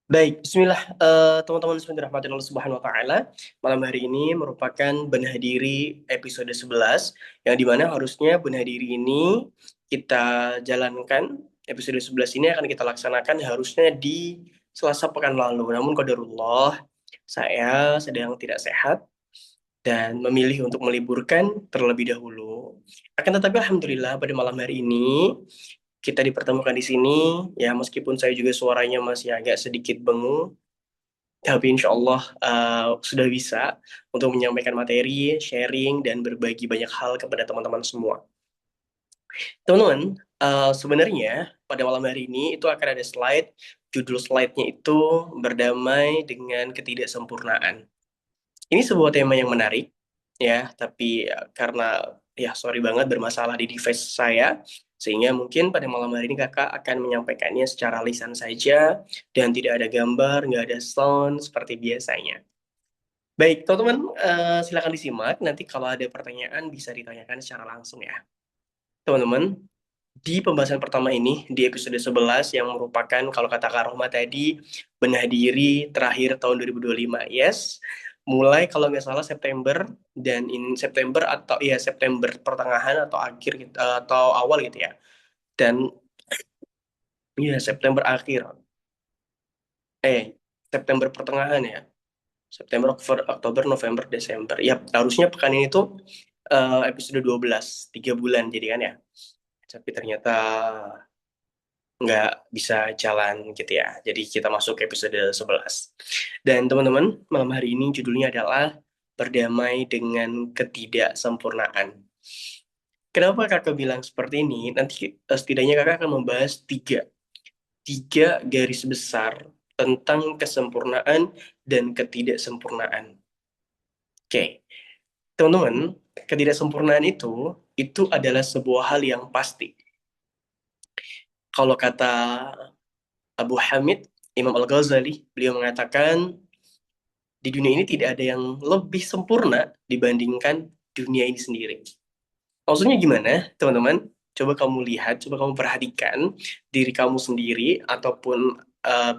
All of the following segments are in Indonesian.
Baik, Bismillah, teman-teman semua dirahmati Allah Subhanahu Wa Taala. Malam hari ini merupakan benah diri episode 11, yang dimana harusnya benah diri ini kita jalankan. Episode 11 ini akan kita laksanakan harusnya di Selasa pekan lalu. Namun qadarullah, saya sedang tidak sehat dan memilih untuk meliburkan terlebih dahulu. Akan tetapi alhamdulillah pada malam hari ini kita dipertemukan di sini, ya meskipun saya juga suaranya masih agak sedikit bengu, tapi insya Allah sudah bisa untuk menyampaikan materi, sharing, dan berbagi banyak hal kepada teman-teman semua. Teman-teman, sebenarnya pada malam hari ini itu akan ada slide, judul slide-nya itu berdamai dengan ketidaksempurnaan. Ini sebuah tema yang menarik, ya, tapi karena ya sorry banget bermasalah di device saya, sehingga mungkin pada malam hari ini kakak akan menyampaikannya secara lisan saja dan tidak ada gambar, nggak ada sound seperti biasanya. Baik, teman-teman, silakan disimak. Nanti kalau ada pertanyaan bisa ditanyakan secara langsung ya. Teman-teman, di pembahasan pertama ini, di episode 11 yang merupakan, kalau kata Kak Rohma tadi, benah diri terakhir tahun 2025. Yes, mulai kalau nggak salah September, dan in September atau ya September pertengahan atau akhir gitu, atau awal gitu ya. Dan ya September akhir, eh September pertengahan ya. September, Oktober, November, Desember. Ya, harusnya pekan ini tuh episode 12, 3 bulan jadi kan ya. Tapi ternyata nggak bisa jalan gitu ya. Jadi kita masuk ke episode 11. Dan teman-teman, malam hari ini judulnya adalah Berdamai dengan Ketidaksempurnaan. Kenapa kakak bilang seperti ini? Nanti setidaknya kakak akan membahas tiga garis besar tentang kesempurnaan dan ketidaksempurnaan. Oke, teman-teman, ketidaksempurnaan itu adalah sebuah hal yang pasti. Kalau kata Abu Hamid, Imam Al-Ghazali, beliau mengatakan di dunia ini tidak ada yang lebih sempurna dibandingkan dunia ini sendiri. Maksudnya gimana, teman-teman? Coba kamu lihat, coba kamu perhatikan diri kamu sendiri ataupun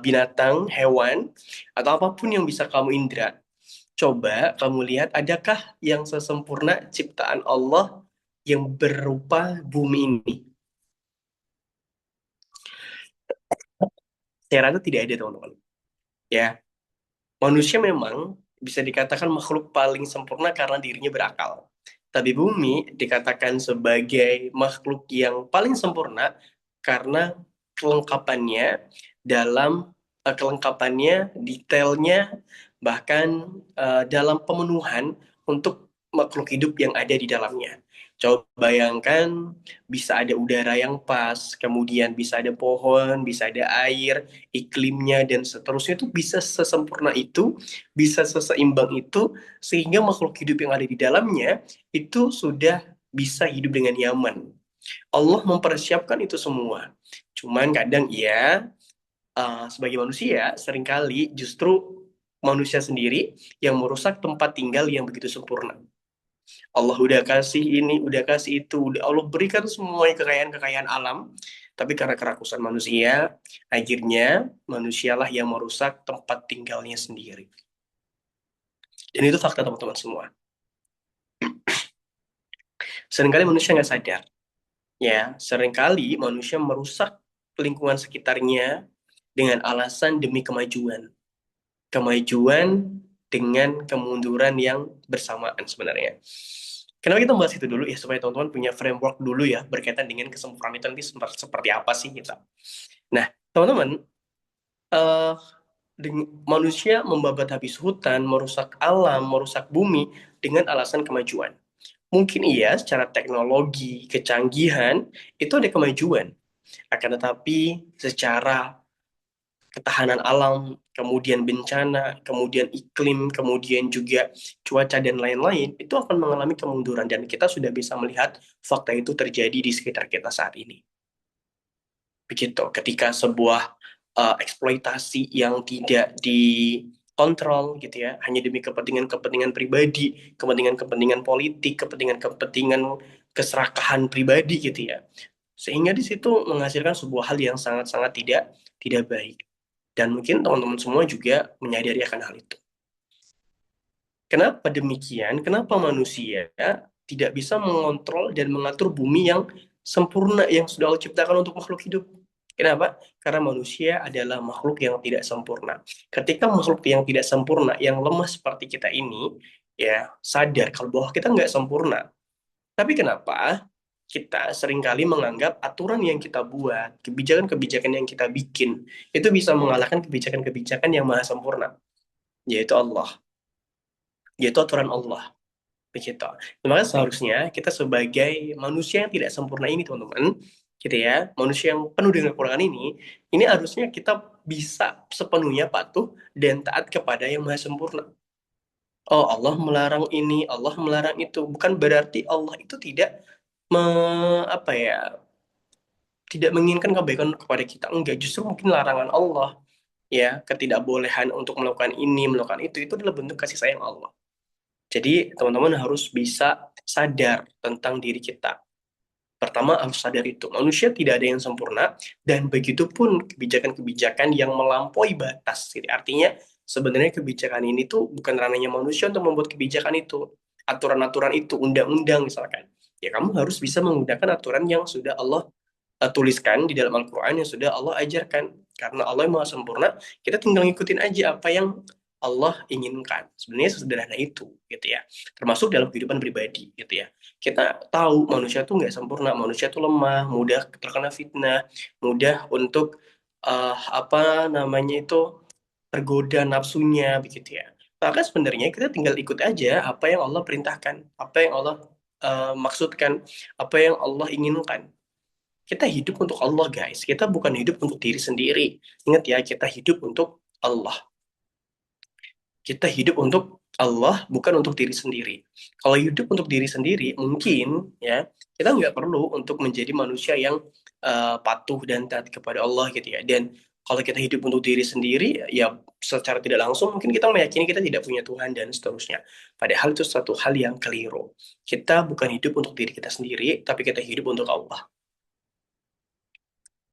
binatang, hewan, atau apapun yang bisa kamu indra. Coba kamu lihat, adakah yang sesempurna ciptaan Allah yang berupa bumi ini? Saya rasa tidak ada, teman-teman. Ya, manusia memang bisa dikatakan makhluk paling sempurna karena dirinya berakal. Tapi bumi dikatakan sebagai makhluk yang paling sempurna karena kelengkapannya dalam kelengkapannya, detailnya, bahkan dalam pemenuhan untuk makhluk hidup yang ada di dalamnya. Coba bayangkan bisa ada udara yang pas, kemudian bisa ada pohon, bisa ada air, iklimnya dan seterusnya itu bisa sesempurna itu, bisa seseimbang itu, sehingga makhluk hidup yang ada di dalamnya itu sudah bisa hidup dengan nyaman. Allah mempersiapkan itu semua. Cuman kadang ya, sebagai manusia, seringkali justru manusia sendiri yang merusak tempat tinggal yang begitu sempurna. Allah udah kasih ini, udah kasih itu, udah Allah berikan semuanya kekayaan-kekayaan alam, tapi karena kerakusan manusia, akhirnya manusialah yang merusak tempat tinggalnya sendiri. Dan itu fakta teman-teman semua. Seringkali manusia nggak sadar, ya, seringkali manusia merusak lingkungan sekitarnya dengan alasan demi kemajuan. Kemajuan dengan kemunduran yang bersamaan sebenarnya. Kenapa kita bahas itu dulu ya, supaya teman-teman punya framework dulu ya berkaitan dengan kesempurnaan itu nanti seperti apa sih kita. Nah, teman-teman, eh, manusia membabat habis hutan, merusak alam, merusak bumi dengan alasan kemajuan. Mungkin iya, secara teknologi, kecanggihan, itu ada kemajuan. Akan tetapi secara ketahanan alam, kemudian bencana, kemudian iklim, kemudian juga cuaca dan lain-lain, itu akan mengalami kemunduran dan kita sudah bisa melihat fakta itu terjadi di sekitar kita saat ini. Begitu, ketika sebuah eksploitasi yang tidak dikontrol gitu ya, hanya demi kepentingan-kepentingan pribadi, kepentingan-kepentingan politik, kepentingan-kepentingan keserakahan pribadi gitu ya. Sehingga di situ menghasilkan sebuah hal yang sangat-sangat tidak tidak baik. Dan mungkin teman-teman semua juga menyadari akan hal itu. Kenapa demikian? Kenapa manusia tidak bisa mengontrol dan mengatur bumi yang sempurna yang sudah Allah ciptakan untuk makhluk hidup? Kenapa? Karena manusia adalah makhluk yang tidak sempurna. Ketika makhluk yang tidak sempurna, yang lemah seperti kita ini, ya sadar kalau bahwa kita nggak sempurna. Tapi kenapa kita seringkali menganggap aturan yang kita buat, kebijakan-kebijakan yang kita bikin, itu bisa mengalahkan kebijakan-kebijakan yang maha sempurna, yaitu Allah, yaitu aturan Allah. Begitu. Nah, maka seharusnya kita sebagai manusia yang tidak sempurna ini, teman-teman, gitu ya, manusia yang penuh dengan kekurangan ini harusnya kita bisa sepenuhnya patuh dan taat kepada yang maha sempurna. Oh, Allah melarang ini, Allah melarang itu. Bukan berarti Allah itu tidak me, apa ya, tidak menginginkan kebaikan kepada kita. Enggak, justru mungkin larangan Allah, ya, ketidakbolehan untuk melakukan ini, melakukan itu adalah bentuk kasih sayang Allah. Jadi teman-teman harus bisa sadar tentang diri kita. Pertama harus sadar itu, manusia tidak ada yang sempurna dan begitu pun kebijakan-kebijakan yang melampaui batas. Jadi artinya sebenarnya kebijakan ini tuh bukan ranahnya manusia untuk membuat kebijakan itu, aturan-aturan itu, undang-undang misalkan. Ya kamu harus bisa menggunakan aturan yang sudah Allah tuliskan di dalam Al-Quran, yang sudah Allah ajarkan. Karena Allah yang maha sempurna, kita tinggal ngikutin aja apa yang Allah inginkan. Sebenarnya sesederhana itu, gitu ya. Termasuk dalam kehidupan pribadi, gitu ya. Kita tahu manusia tuh nggak sempurna, manusia tuh lemah, mudah terkena fitnah, mudah untuk apa namanya itu tergoda nafsunya, begitu ya. Maka sebenarnya kita tinggal ikut aja apa yang Allah perintahkan, apa yang Allah maksudkan, apa yang Allah inginkan. Kita hidup untuk Allah, guys. Kita bukan hidup untuk diri sendiri. Ingat ya, kita hidup untuk Allah. Kita hidup untuk Allah, bukan untuk diri sendiri. Kalau hidup untuk diri sendiri, mungkin ya kita nggak perlu untuk menjadi manusia yang patuh dan taat kepada Allah gitu ya. Dan kalau kita hidup untuk diri sendiri, ya secara tidak langsung mungkin kita meyakini kita tidak punya Tuhan dan seterusnya. Padahal itu suatu hal yang keliru. Kita bukan hidup untuk diri kita sendiri, tapi kita hidup untuk Allah.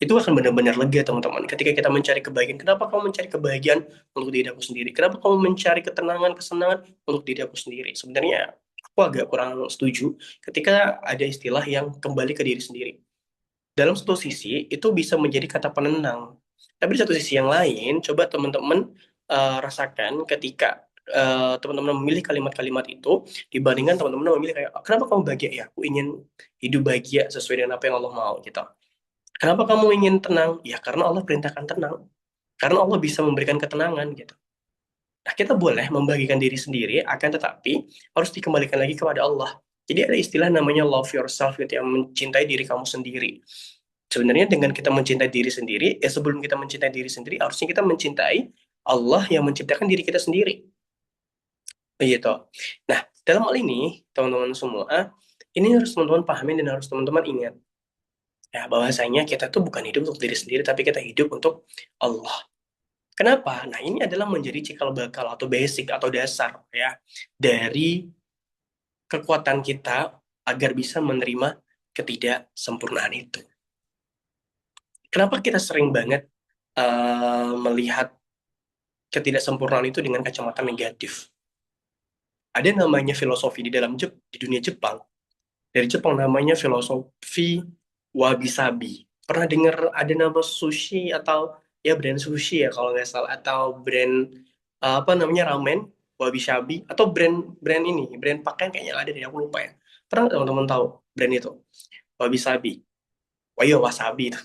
Itu akan benar-benar lega, teman-teman. Ketika kita mencari kebahagiaan, kenapa kamu mencari kebahagiaan untuk diri aku sendiri? Kenapa kamu mencari ketenangan, kesenangan untuk diri aku sendiri? Sebenarnya aku agak kurang setuju ketika ada istilah yang kembali ke diri sendiri. Dalam satu sisi itu bisa menjadi kata penenang, tapi di satu sisi yang lain coba teman-teman rasakan ketika teman-teman memilih kalimat-kalimat itu dibandingkan teman-teman memilih kayak kenapa kamu bahagia, ya aku ingin hidup bahagia sesuai dengan apa yang Allah mau gitu. Kenapa kamu ingin tenang? Ya karena Allah perintahkan tenang. Karena Allah bisa memberikan ketenangan gitu. Nah, kita boleh membagikan diri sendiri, akan tetapi harus dikembalikan lagi kepada Allah. Jadi ada istilah namanya love yourself gitu, yang mencintai diri kamu sendiri. Sebenarnya dengan kita mencintai diri sendiri, ya sebelum kita mencintai diri sendiri, harusnya kita mencintai Allah yang menciptakan diri kita sendiri. Begitu. Nah, dalam hal ini, teman-teman semua, ini harus teman-teman pahami dan harus teman-teman ingat. Ya, bahwasanya kita tuh bukan hidup untuk diri sendiri, tapi kita hidup untuk Allah. Kenapa? Nah, ini adalah menjadi cikal bakal atau basic atau dasar ya dari kekuatan kita agar bisa menerima ketidaksempurnaan itu. Kenapa kita sering banget melihat ketidaksempurnaan itu dengan kacamata negatif? Ada namanya filosofi di dunia Jepang. Dari Jepang namanya filosofi wabi-sabi. Pernah dengar ada nama sushi atau ya brand sushi ya kalau nggak salah, atau brand apa namanya ramen wabi-sabi, atau brand ini brand pakaian kayaknya ada deh, aku lupa ya. Pernah nggak teman-teman tahu brand itu wabi-sabi? Wah iya wasabi itu.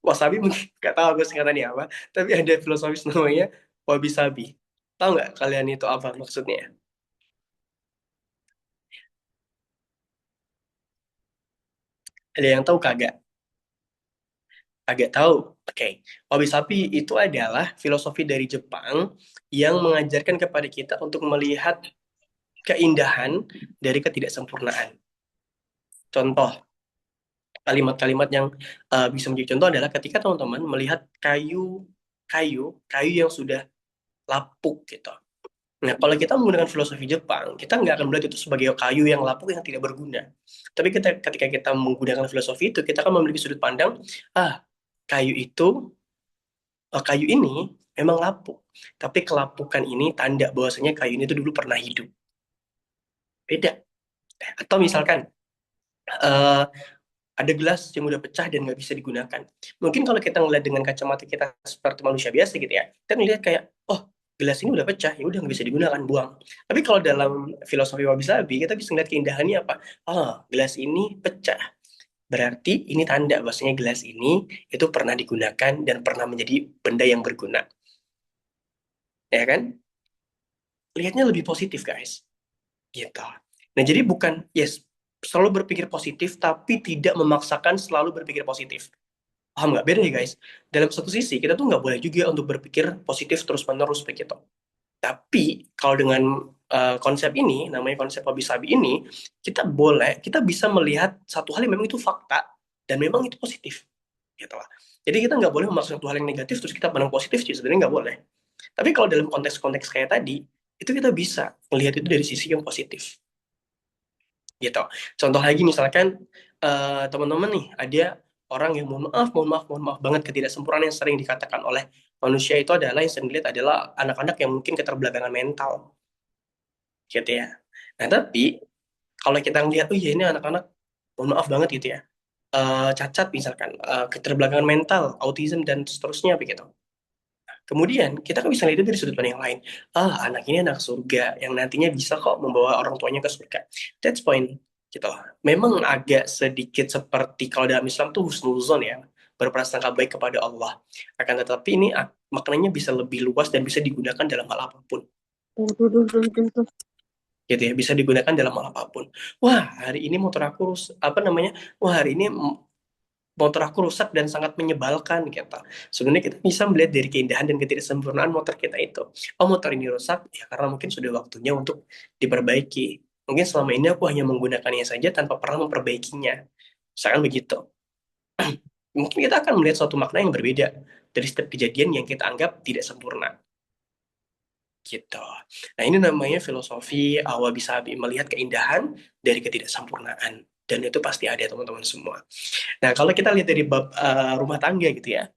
Wasabi mungkin nggak tahu aku singkatannya apa, tapi ada filosofis namanya wabi-sabi. Tahu nggak kalian itu apa maksudnya? Ada yang tahu kagak? Agak tahu. Oke, wabi-sabi itu adalah filosofi dari Jepang yang mengajarkan kepada kita untuk melihat keindahan dari ketidaksempurnaan. Contoh, kalimat-kalimat yang bisa menjadi contoh adalah ketika teman-teman melihat kayu yang sudah lapuk gitu. Nah, kalau kita menggunakan filosofi Jepang, kita nggak akan melihat itu sebagai kayu yang lapuk yang tidak berguna. Tapi ketika kita menggunakan filosofi itu, kita akan memiliki sudut pandang, ah, kayu itu kayu ini memang lapuk, tapi kelapukan ini tanda bahwasanya kayu ini tuh dulu pernah hidup. Beda. Atau misalkan eh, ada gelas yang udah pecah dan nggak bisa digunakan. Mungkin kalau kita ngeliat dengan kacamata kita seperti manusia biasa gitu ya, kita ngeliat kayak, oh gelas ini udah pecah, ya udah nggak bisa digunakan, buang. Tapi kalau dalam filosofi wabi-sabi, kita bisa ngeliat keindahannya apa? Oh, gelas ini pecah. Berarti ini tanda bahwasanya gelas ini itu pernah digunakan dan pernah menjadi benda yang berguna. Ya kan? Lihatnya lebih positif, guys. Gitu. Nah, jadi bukan, yes, selalu berpikir positif, tapi tidak memaksakan selalu berpikir positif. Paham nggak? Beda ya guys. Dalam satu sisi, kita tuh nggak boleh juga untuk berpikir positif terus-menerus begitu. Tapi, kalau dengan konsep ini, namanya konsep wabi-sabi ini, kita bisa melihat satu hal yang memang itu fakta, dan memang itu positif. Gitu lah. Jadi kita nggak boleh memaksa satu hal yang negatif, terus kita pandang positif, sih sebenarnya nggak boleh. Tapi kalau dalam konteks-konteks kayak tadi, itu kita bisa melihat itu dari sisi yang positif gitu. Contoh lagi misalkan teman-teman nih ada orang yang mohon maaf banget ketidaksempurnaan yang sering dikatakan oleh manusia itu adalah yang sering dilihat adalah anak-anak yang mungkin keterbelakangan mental gitu ya. Nah tapi kalau kita ngelihat oh iya ini anak-anak mohon maaf banget gitu ya cacat misalkan keterbelakangan mental, autism dan seterusnya begitu. Kemudian kita kan bisa lihat itu dari sudut pandang yang lain. Ah, anak ini anak surga yang nantinya bisa kok membawa orang tuanya ke surga. That's point. Gitu lah. Memang agak sedikit seperti kalau dalam Islam tuh husnuzon ya, berprasangka baik kepada Allah. Akan tetapi ini maknanya bisa lebih luas dan bisa digunakan dalam hal apapun. Duh, duh, duh, duh, duh, duh. Gitu ya, bisa digunakan dalam hal apapun. Wah, hari ini motor aku apa namanya? Wah, hari ini motor aku rusak dan sangat menyebalkan gitu. Sebenarnya kita bisa melihat dari keindahan dan ketidaksempurnaan motor kita itu. Oh, motor ini rusak ya karena mungkin sudah waktunya untuk diperbaiki. Mungkin selama ini aku hanya menggunakannya saja tanpa pernah memperbaikinya. Misalkan begitu. Mungkin kita akan melihat suatu makna yang berbeda dari setiap kejadian yang kita anggap tidak sempurna. Gitu. Nah, ini namanya filosofi Wabi-Sabi, melihat keindahan dari ketidaksempurnaan. Dan itu pasti ada teman-teman semua. Nah, kalau kita lihat dari bab rumah tangga gitu ya,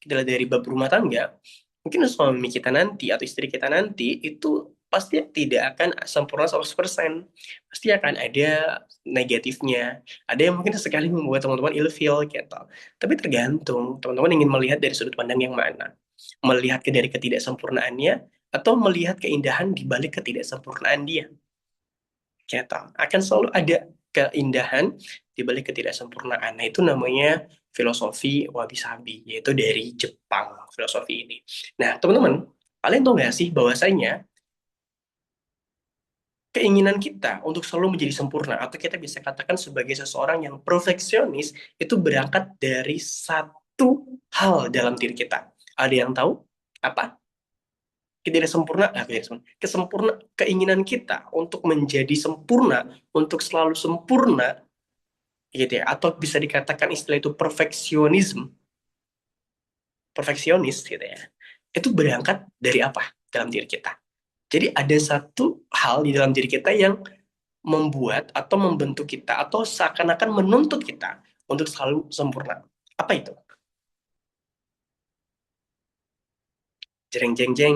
kita lihat dari bab rumah tangga, mungkin suami kita nanti atau istri kita nanti itu pasti tidak akan sempurna 100%. Pasti akan ada negatifnya. Ada yang mungkin sekali membuat teman-teman ilfeel gitu. Tapi tergantung teman-teman ingin melihat dari sudut pandang yang mana. Melihat dari ketidaksempurnaannya atau melihat keindahan di balik ketidaksempurnaan dia. Gitu. Akan selalu ada keindahan di balik ketidaksempurnaan. Nah, itu namanya filosofi wabi-sabi, yaitu dari Jepang, filosofi ini. Nah, teman-teman, kalian tahu nggak sih bahwasanya keinginan kita untuk selalu menjadi sempurna, atau kita bisa katakan sebagai seseorang yang perfeksionis, itu berangkat dari satu hal dalam diri kita. Ada yang tahu? Apa? Keinginan kita untuk menjadi sempurna, untuk selalu sempurna, gitu ya, atau bisa dikatakan istilah itu perfeksionis gitu ya, itu berangkat dari apa dalam diri kita. Jadi ada satu hal di dalam diri kita yang membuat atau membentuk kita atau seakan-akan menuntut kita untuk selalu sempurna. Apa itu? Jeng jeng jeng.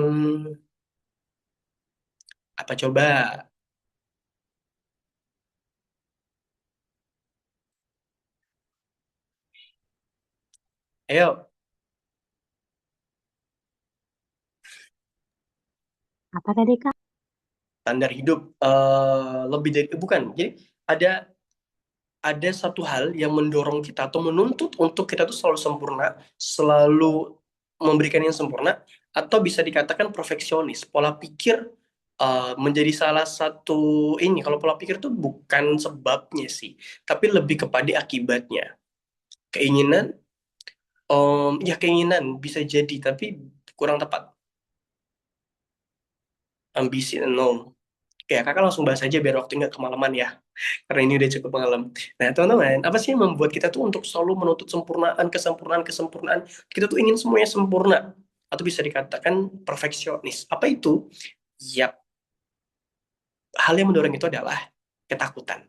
Apa coba? Ayo, Apa tadi, Kak? standar hidup lebih dari bukan. Jadi ada ada satu hal yang mendorong kita atau menuntut untuk kita tuh selalu sempurna, selalu memberikan yang sempurna, atau bisa dikatakan perfeksionis. Pola pikir menjadi salah satu ini. Kalau pola pikir tuh bukan sebabnya sih, tapi lebih kepada akibatnya. Keinginan, ya keinginan bisa jadi, tapi kurang tepat. Ambisi, no. Ya, kakak langsung bahas aja biar waktu nggak kemalaman ya. Karena ini udah cukup malam. Nah, teman-teman, apa sih yang membuat kita tuh untuk selalu menuntut sempurnaan, kesempurnaan, kesempurnaan? Kita tuh ingin semuanya sempurna. Atau bisa dikatakan perfeksionis. Apa itu? Yap, hal yang mendorong itu adalah ketakutan.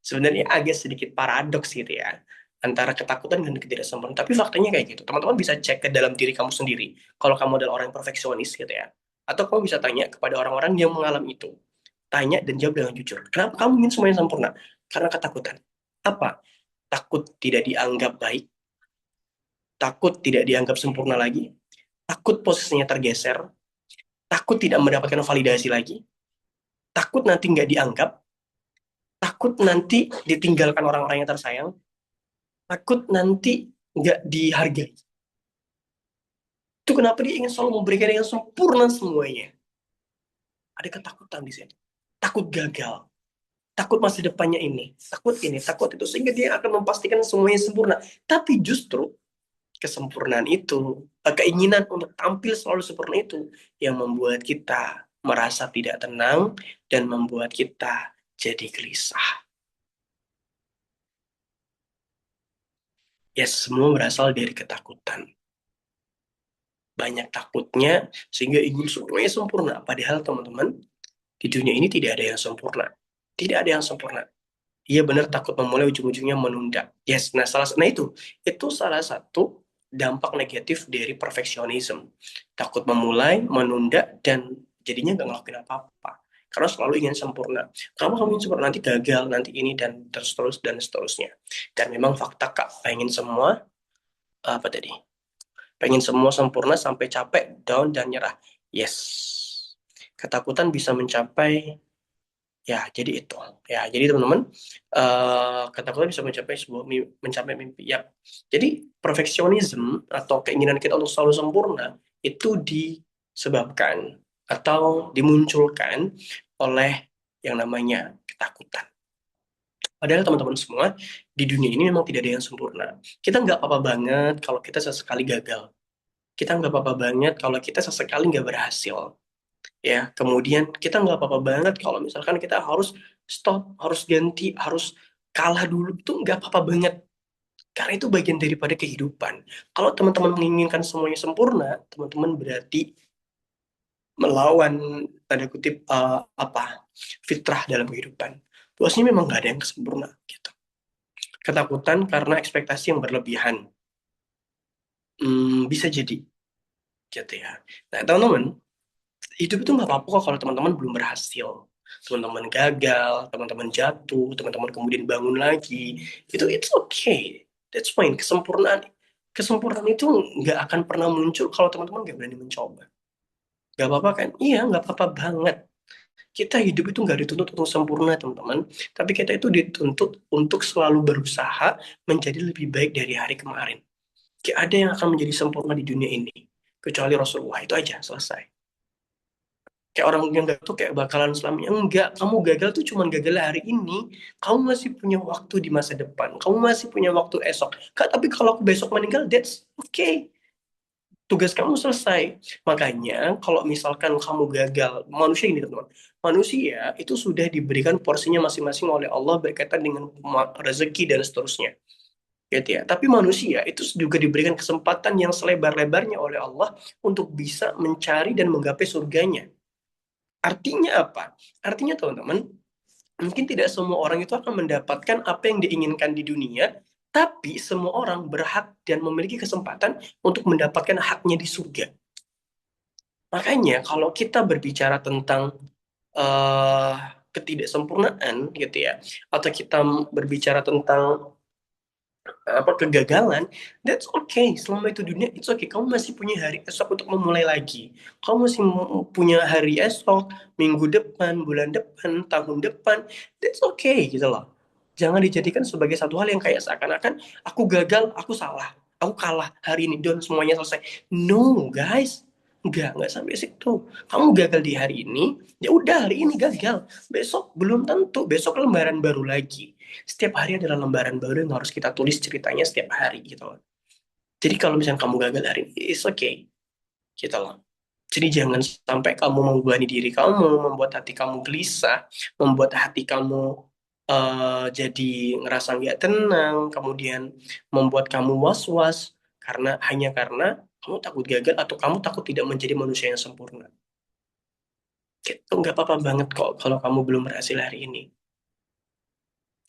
Sebenarnya agak sedikit paradoks gitu ya. antara ketakutan dan ketidaksempurnaan. Tapi faktanya kayak gitu. Teman-teman bisa cek ke dalam diri kamu sendiri. Kalau kamu adalah orang yang perfeksionis gitu ya. Atau kamu bisa tanya kepada orang-orang yang mengalami itu. Tanya dan jawab dengan jujur. Kenapa kamu ingin semuanya sempurna? Karena ketakutan. Apa? Takut tidak dianggap baik, takut tidak dianggap sempurna lagi, takut posisinya tergeser, takut tidak mendapatkan validasi lagi, takut nanti nggak dianggap, takut nanti ditinggalkan orang-orang yang tersayang, takut nanti nggak dihargai. Itu kenapa dia ingin selalu memberikan yang sempurna semuanya. Ada ketakutan di sini. Takut gagal, takut masa depannya ini, takut itu. Sehingga dia akan memastikan semuanya sempurna. Tapi justru kesempurnaan itu, keinginan untuk tampil selalu sempurna itu yang membuat kita merasa tidak tenang dan membuat kita jadi gelisah. Ya, semua berasal dari ketakutan. Banyak takutnya sehingga ingin semuanya sempurna. Padahal teman-teman, di dunia ini tidak ada yang sempurna. Tidak ada yang sempurna. Iya benar takut memulai ujung-ujungnya menunda. Yes, nah itu salah satu dampak negatif dari perfeksionisme. Takut memulai, menunda dan jadinya nggak ngelakuin apa-apa. Karena selalu ingin sempurna. Kamu ingin sempurna nanti gagal, nanti ini dan terus dan seterusnya. Dan memang fakta Kak, pengen semua apa tadi? Pengen semua sempurna sampai capek, down dan nyerah. Yes. Ketakutan bisa mencapai. Ya, jadi itu. Ya, jadi teman-teman, ketakutan bisa mencapai mimpi. Ya, jadi perfeksionisme atau keinginan kita untuk selalu sempurna itu disebabkan atau dimunculkan oleh yang namanya ketakutan. Padahal teman-teman semua, di dunia ini memang tidak ada yang sempurna. Kita nggak apa-apa banget kalau kita sesekali gagal. Kita nggak apa-apa banget kalau kita sesekali nggak berhasil, ya. Kemudian kita nggak apa-apa banget kalau misalkan kita harus stop, harus ganti, harus kalah dulu. Itu nggak apa-apa banget, karena itu bagian daripada kehidupan. Kalau teman-teman menginginkan semuanya sempurna, teman-teman berarti melawan, tanda kutip, apa, fitrah dalam kehidupan. Bahwasanya memang nggak ada yang sempurna gitu. Ketakutan karena ekspektasi yang berlebihan. Bisa jadi gitu ya. Nah teman-teman, hidup itu nggak apa-apa kok kalau teman-teman belum berhasil, teman-teman gagal, teman-teman jatuh, teman-teman kemudian bangun lagi, itu it's okay, that's fine. Kesempurnaan kesempurnaan itu nggak akan pernah muncul kalau teman-teman nggak berani mencoba. Nggak apa-apa kan? Iya, nggak apa-apa banget. Kita hidup itu nggak dituntut untuk sempurna teman-teman, tapi kita itu dituntut untuk selalu berusaha menjadi lebih baik dari hari kemarin. Gak ada yang akan menjadi sempurna di dunia ini kecuali Rasulullah, itu aja selesai. Kayak orang yang gagal tuh kayak bakalan selamanya. Enggak, kamu gagal tuh cuman gagal hari ini. Kamu masih punya waktu di masa depan. Kamu masih punya waktu esok. Kak, tapi kalau aku besok meninggal, that's okay. Tugas kamu selesai. Makanya kalau misalkan kamu gagal, manusia ini teman-teman. Manusia itu sudah diberikan porsinya masing-masing oleh Allah berkaitan dengan rezeki dan seterusnya. Gitu ya. Tapi manusia itu juga diberikan kesempatan yang selebar-lebarnya oleh Allah untuk bisa mencari dan menggapai surganya. Artinya apa? Artinya teman-teman, mungkin tidak semua orang itu akan mendapatkan apa yang diinginkan di dunia, tapi semua orang berhak dan memiliki kesempatan untuk mendapatkan haknya di surga. Makanya kalau kita berbicara tentang eh ketidaksempurnaan gitu ya, atau kita berbicara tentang apa kegagalan, that's okay. Selama itu dunia, it's okay. Kamu masih punya hari esok untuk memulai lagi. Kamu masih punya hari esok, minggu depan, bulan depan, tahun depan, that's okay gitu loh. Jangan dijadikan sebagai satu hal yang kayak seakan-akan aku gagal, aku salah, aku kalah hari ini dan semuanya selesai. No guys, nggak sampai situ. Kamu gagal di hari ini, ya udah hari ini gagal. Besok belum tentu, besok lembaran baru lagi. Setiap hari adalah lembaran baru yang harus kita tulis ceritanya setiap hari gitu loh. Jadi kalau misalnya kamu gagal hari ini, it's okay gitu loh. Jadi jangan sampai kamu membebani diri kamu, membuat hati kamu gelisah, membuat hati kamu jadi ngerasa nggak tenang, kemudian membuat kamu was-was hanya karena kamu takut gagal atau kamu takut tidak menjadi manusia yang sempurna. Gitu, nggak apa-apa banget kok kalau kamu belum berhasil hari ini.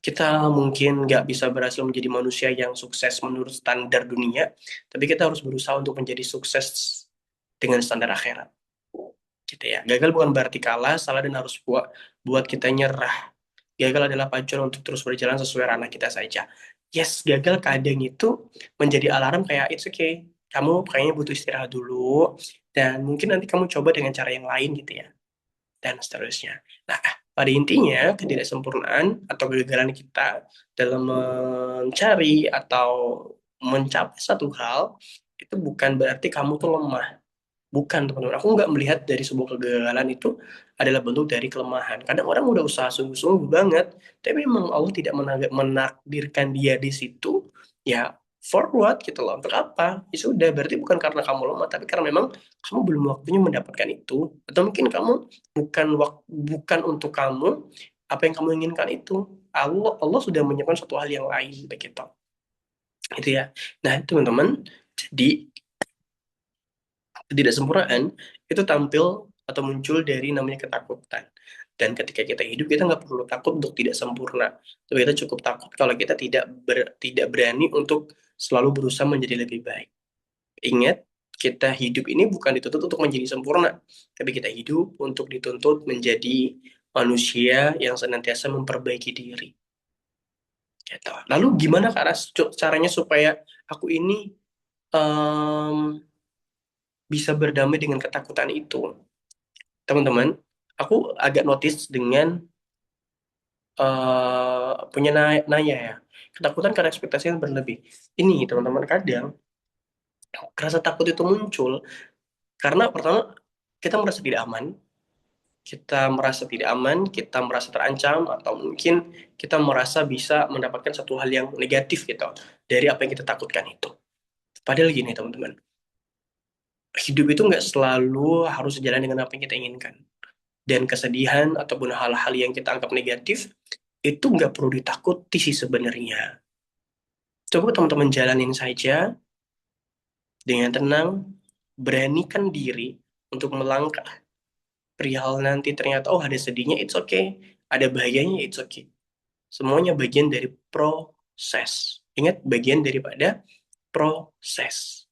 Kita mungkin nggak bisa berhasil menjadi manusia yang sukses menurut standar dunia, tapi kita harus berusaha untuk menjadi sukses dengan standar akhirat. Gitu ya. Gagal bukan berarti kalah, salah dan harus buat kita nyerah. Gagal adalah pacuan untuk terus berjalan sesuai ranah kita saja. Yes, gagal kadang itu menjadi alarm kayak it's okay. Kamu kayaknya butuh istirahat dulu dan mungkin nanti kamu coba dengan cara yang lain gitu ya dan seterusnya. Nah, pada intinya ketidaksempurnaan atau kegagalan kita dalam mencari atau mencapai satu hal itu bukan berarti kamu tuh lemah. Bukan, teman-teman. Aku nggak melihat dari sebuah kegagalan itu adalah bentuk dari kelemahan. Kadang orang udah usaha sungguh-sungguh banget, tapi memang Allah tidak menakdirkan dia di situ, ya for what gitu loh. Untuk apa? Ya sudah, berarti bukan karena kamu lemah, tapi karena memang kamu belum waktunya mendapatkan itu. Atau mungkin kamu bukan untuk kamu apa yang kamu inginkan itu. Allah sudah menyiapkan suatu hal yang lain begitu. Itu ya. Nah, teman-teman, jadi ketidaksempurnaan itu tampil atau muncul dari namanya ketakutan. Dan ketika kita hidup, kita nggak perlu takut untuk tidak sempurna. Tapi kita cukup takut kalau kita tidak berani untuk selalu berusaha menjadi lebih baik. Ingat, kita hidup ini bukan dituntut untuk menjadi sempurna, tapi kita hidup untuk dituntut menjadi manusia yang senantiasa memperbaiki diri. Gitu. Lalu gimana caranya supaya aku ini em, bisa berdamai dengan ketakutan itu? Teman-teman, aku agak notice dengan punya Naya ya. Ketakutan karena ekspektasi yang berlebih. Ini teman-teman kadang rasa takut itu muncul karena pertama kita merasa tidak aman, kita merasa terancam atau mungkin kita merasa bisa mendapatkan satu hal yang negatif gitu dari apa yang kita takutkan itu. Padahal gini teman-teman, hidup itu nggak selalu harus sejalan dengan apa yang kita inginkan. Dan kesedihan ataupun hal-hal yang kita anggap negatif itu nggak perlu ditakuti sih sebenarnya. Coba teman-teman jalanin saja dengan tenang, beranikan diri untuk melangkah. Perihal nanti ternyata, oh ada sedihnya, it's okay. Ada bahayanya, it's okay. Semuanya bagian dari proses. Ingat, bagian daripada proses.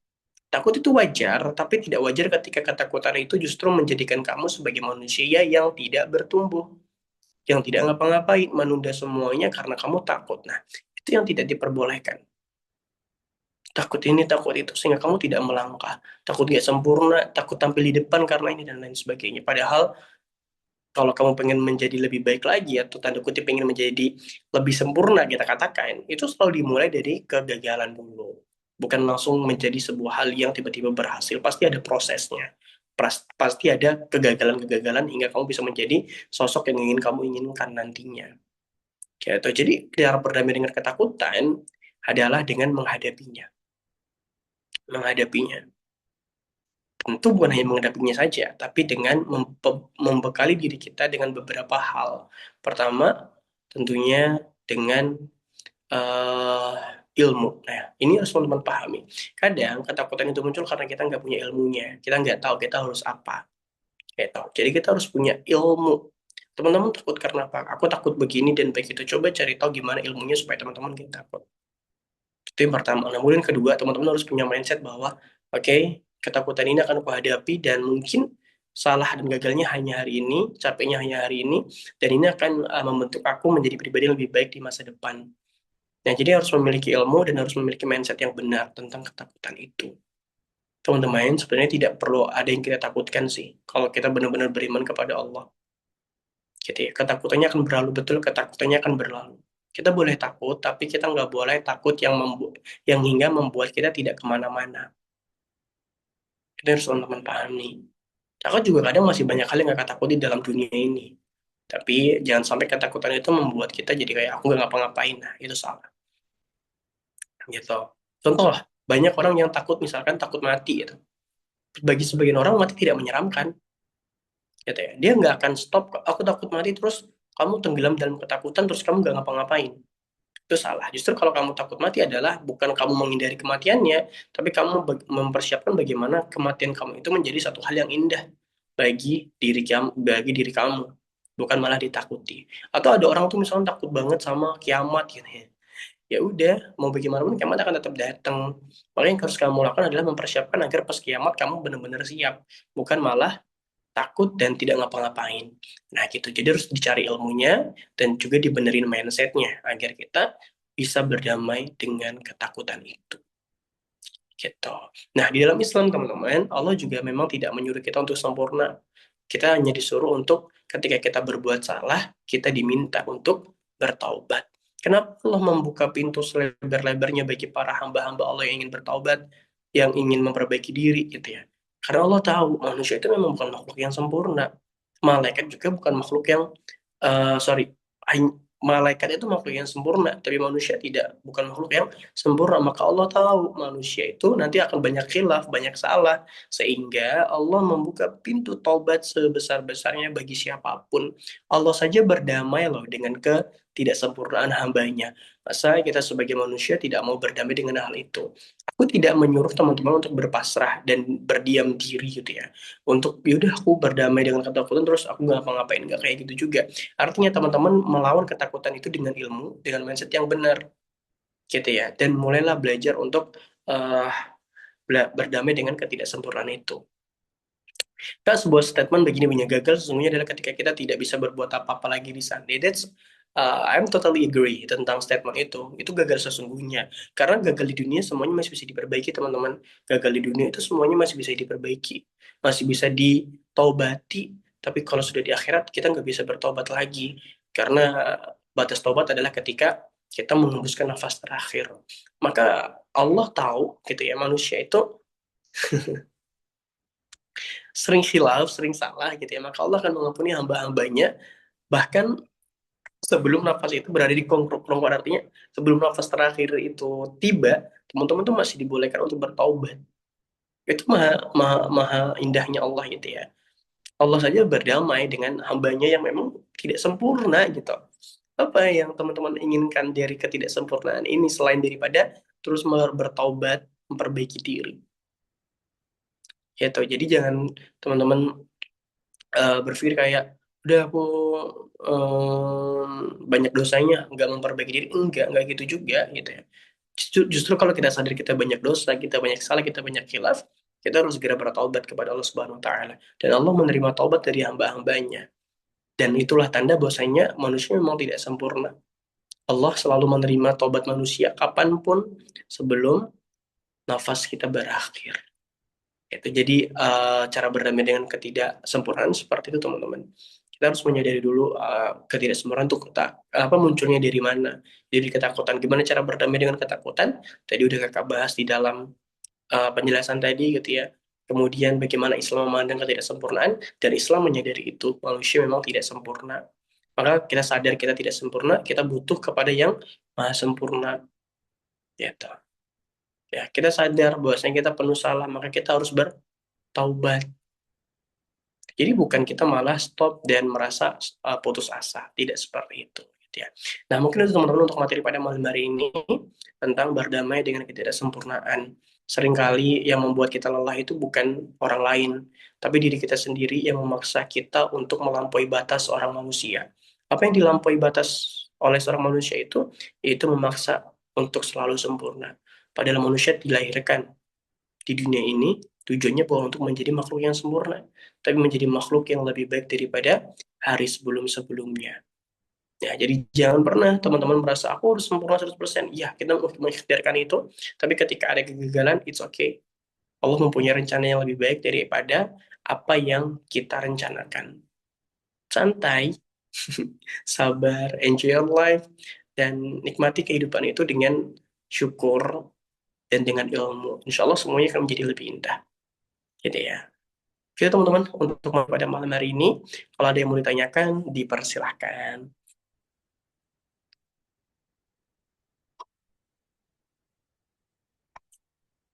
Takut itu wajar, tapi tidak wajar ketika ketakutan itu justru menjadikan kamu sebagai manusia yang tidak bertumbuh, yang tidak ngapa-ngapain, menunda semuanya karena kamu takut. Nah, itu yang tidak diperbolehkan. Takut ini, takut itu, sehingga kamu tidak melangkah. Takut gak sempurna, takut tampil di depan karena ini dan lain sebagainya. Padahal, kalau kamu pengen menjadi lebih baik lagi, atau tanda kutip pengen menjadi lebih sempurna, kita katakan, itu selalu dimulai dari kegagalan dulu. Bukan langsung menjadi sebuah hal yang tiba-tiba berhasil. Pasti ada prosesnya. Pasti ada kegagalan-kegagalan hingga kamu bisa menjadi sosok yang ingin kamu inginkan nantinya. Gitu. Jadi, cara berdamai dengan ketakutan adalah dengan menghadapinya. Menghadapinya. Tentu bukan hanya menghadapinya saja, tapi dengan membekali diri kita dengan beberapa hal. Pertama, tentunya dengan eh, ilmu. Nah, ini harus teman-teman pahami. Kadang ketakutan itu muncul karena kita nggak punya ilmunya. Kita nggak tahu kita harus apa. Gitu. Jadi kita harus punya ilmu. Teman-teman takut karena apa? Aku takut begini dan begitu. Coba cari tahu gimana ilmunya supaya teman-teman kita takut. Itu yang pertama. Nah, kemudian kedua, teman-teman harus punya mindset bahwa, oke, ketakutan ini akan aku hadapi dan mungkin salah dan gagalnya hanya hari ini, capeknya hanya hari ini, dan ini akan membentuk aku menjadi pribadi yang lebih baik di masa depan. Nah, jadi harus memiliki ilmu dan harus memiliki mindset yang benar tentang ketakutan itu. Teman-teman, sebenarnya tidak perlu ada yang kita takutkan sih, kalau kita benar-benar beriman kepada Allah. Gitu ya. Ketakutannya akan berlalu, betul, ketakutannya akan berlalu. Kita boleh takut, tapi kita nggak boleh takut yang hingga membuat kita tidak kemana-mana. Itu harus teman-teman pahami. Aku juga kadang masih banyak hal yang gak takuti dalam dunia ini. Tapi jangan sampai ketakutan itu membuat kita jadi kayak aku gak ngapa-ngapain. Nah, itu salah. Gitu. Contoh lah, banyak orang yang takut, misalkan takut mati gitu. Bagi sebagian orang mati tidak menyeramkan. Gitu ya. Dia nggak akan stop, aku takut mati terus kamu tenggelam dalam ketakutan terus kamu gak ngapa-ngapain. Itu salah. Justru kalau kamu takut mati adalah bukan kamu menghindari kematiannya, tapi kamu mempersiapkan bagaimana kematian kamu itu menjadi satu hal yang indah bagi diri kamu. bukan malah ditakuti. Atau ada orang tuh misalnya takut banget sama kiamat gitu ya. Ya udah, mau bagaimanapun kiamat akan tetap datang. Makanya yang harus kamu lakukan adalah mempersiapkan agar pas kiamat kamu benar-benar siap, bukan malah takut dan tidak ngapa-ngapain. Nah gitu, jadi harus dicari ilmunya dan juga dibenerin mindsetnya agar kita bisa berdamai dengan ketakutan itu. Gitu. Nah, di dalam Islam, teman-teman, Allah juga memang tidak menyuruh kita untuk sempurna. Kita hanya disuruh untuk ketika kita berbuat salah, kita diminta untuk bertaubat. Kenapa Allah membuka pintu selebar-lebarnya bagi para hamba-hamba Allah yang ingin bertaubat, yang ingin memperbaiki diri gitu ya? Karena Allah tahu manusia itu memang bukan makhluk yang sempurna. Malaikat juga bukan makhluk yang sorry, malaikat itu makhluk yang sempurna, tapi manusia tidak, bukan makhluk yang sempurna. Maka Allah tahu manusia itu nanti akan banyak khilaf, banyak salah, sehingga Allah membuka pintu taubat sebesar-besarnya bagi siapapun. Allah saja berdamai loh dengan ketidaksempurnaan hambanya. Masa kita sebagai manusia tidak mau berdamai dengan hal itu? Aku tidak menyuruh teman-teman untuk berpasrah dan berdiam diri gitu ya. Untuk yaudah aku berdamai dengan ketakutan terus aku nggak ngapa-ngapain, nggak kayak gitu juga. Artinya teman-teman melawan ketakutan itu dengan ilmu, dengan mindset yang benar gitu ya. Dan mulailah belajar untuk eh, berdamai dengan ketidaksempurnaan itu. Kan sebuah statement begini punya gagal sesungguhnya adalah ketika kita tidak bisa berbuat apa-apa lagi di sana. That's I'm totally agree tentang statement itu. Itu gagal sesungguhnya. Karena gagal di dunia semuanya masih bisa diperbaiki, teman-teman. Gagal di dunia itu semuanya masih bisa diperbaiki. Masih bisa ditaubati. Tapi kalau sudah di akhirat, kita nggak bisa bertobat lagi. Karena batas tobat adalah ketika kita menghembuskan nafas terakhir. Maka Allah tahu gitu ya, manusia itu sering hilaf, sering salah gitu ya. Maka Allah akan mengampuni hamba-hambanya bahkan sebelum nafas itu berada di kerongkongan, artinya sebelum nafas terakhir itu tiba, teman-teman tuh masih dibolehkan untuk bertaubat. Itu maha, maha, maha indahnya Allah gitu ya. Allah saja berdamai dengan hambanya yang memang tidak sempurna gitu. Apa yang teman-teman inginkan dari ketidaksempurnaan ini selain daripada terus bertaubat, memperbaiki diri? Gitu. Jadi jangan teman-teman berpikir kayak udah aku banyak dosanya nggak memperbaiki diri, nggak gitu juga gitu ya. Justru kalau kita sadar kita banyak dosa, kita banyak salah, kita banyak khilaf, kita harus segera bertaubat kepada Allah Subhanahu Wa Taala, dan Allah menerima taubat dari hamba-hambanya. Dan itulah tanda bahwasanya manusia memang tidak sempurna. Allah selalu menerima taubat manusia kapanpun sebelum nafas kita berakhir. Itu jadi cara berdamai dengan ketidaksempurnaan seperti itu, teman-teman. Kita harus menyadari dulu ketidaksempurnaan itu apa munculnya dari mana. Jadi ketakutan. Gimana cara berdamai dengan ketakutan? Tadi udah kakak bahas di dalam penjelasan tadi gitu ya. Kemudian bagaimana Islam memandang ketidaksempurnaan, dan Islam menyadari itu manusia memang tidak sempurna. Maka kita sadar kita tidak sempurna, kita butuh kepada yang maha sempurna. Gitu. Ya, kita sadar bahwasanya kita penuh salah, maka kita harus bertaubat. Jadi bukan kita malah stop dan merasa putus asa, tidak seperti itu. Gitu ya. Nah mungkin itu teman-teman untuk materi pada malam hari ini tentang berdamai dengan ketidaksempurnaan. Seringkali yang membuat kita lelah itu bukan orang lain, tapi diri kita sendiri yang memaksa kita untuk melampaui batas seorang manusia. Apa yang dilampaui batas oleh seorang manusia itu, yaitu memaksa untuk selalu sempurna. Padahal manusia dilahirkan di dunia ini tujuannya bukan untuk menjadi makhluk yang sempurna, tapi menjadi makhluk yang lebih baik daripada hari sebelum-sebelumnya. Ya, jadi jangan pernah teman-teman merasa aku harus sempurna 100%. Ya, kita mengikhtiarkan itu, tapi ketika ada kegagalan, it's okay. Allah mempunyai rencana yang lebih baik daripada apa yang kita rencanakan. Santai, sabar, enjoy your life, dan nikmati kehidupan itu dengan syukur dan dengan ilmu. Insya Allah semuanya akan menjadi lebih indah. Gitu ya. Oke teman-teman, untuk pada malam hari ini, kalau ada yang mau ditanyakan, dipersilahkan.